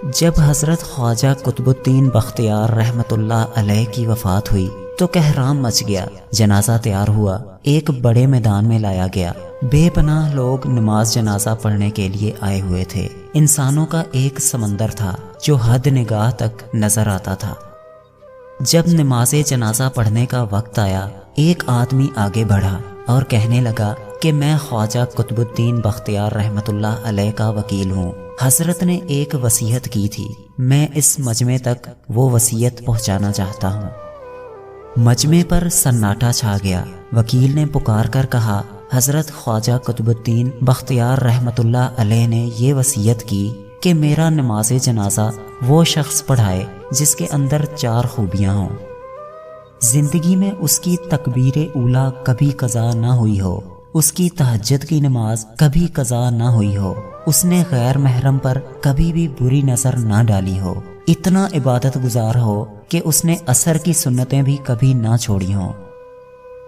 جب حضرت خواجہ قطب الدین بختیار رحمت اللہ علیہ کی وفات ہوئی تو کہرام مچ گیا۔ جنازہ تیار ہوا، ایک بڑے میدان میں لایا گیا۔ بے پناہ لوگ نماز جنازہ پڑھنے کے لیے آئے ہوئے تھے۔ انسانوں کا ایک سمندر تھا جو حد نگاہ تک نظر آتا تھا۔ جب نماز جنازہ پڑھنے کا وقت آیا، ایک آدمی آگے بڑھا اور کہنے لگا کہ میں خواجہ قطب الدین بختیار رحمت اللہ علیہ کا وکیل ہوں۔ حضرت نے ایک وصیت کی تھی، میں اس مجمع تک وہ وصیت پہنچانا چاہتا ہوں۔ مجمع پر سناٹا چھا گیا۔ وکیل نے پکار کر کہا، حضرت خواجہ قطب الدین بختیار رحمت اللہ علیہ نے یہ وصیت کی کہ میرا نماز جنازہ وہ شخص پڑھائے جس کے اندر 4 خوبیاں ہوں۔ زندگی میں اس کی تکبیر اولیٰ کبھی قضا نہ ہوئی ہو، اس کی تہجد کی نماز کبھی قضا نہ ہوئی ہو، اس نے غیر محرم پر کبھی بھی بری نظر نہ ڈالی ہو، اتنا عبادت گزار ہو کہ اس نے عصر کی سنتیں بھی کبھی نہ چھوڑی ہوں۔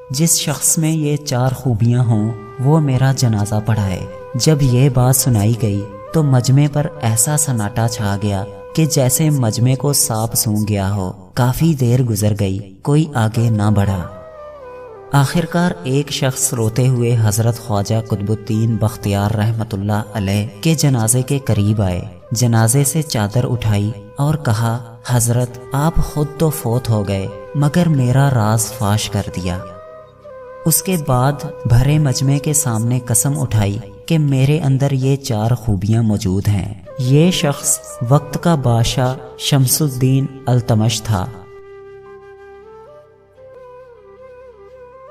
جس شخص میں یہ 4 خوبیاں ہوں وہ میرا جنازہ پڑھائے۔ جب یہ بات سنائی گئی تو مجمع پر ایسا سناٹا چھا گیا کہ جیسے مجمع کو سانپ سونگھ گیا ہو۔ کافی دیر گزر گئی، کوئی آگے نہ بڑھا۔ آخرکار ایک شخص روتے ہوئے حضرت خواجہ قطب الدین بختیار رحمت اللہ علیہ کے جنازے کے قریب آئے، جنازے سے چادر اٹھائی اور کہا، حضرت آپ خود تو فوت ہو گئے مگر میرا راز فاش کر دیا۔ اس کے بعد بھرے مجمع کے سامنے قسم اٹھائی کہ میرے اندر یہ 4 خوبیاں موجود ہیں۔ یہ شخص وقت کا بادشاہ شمس الدین التمش تھا۔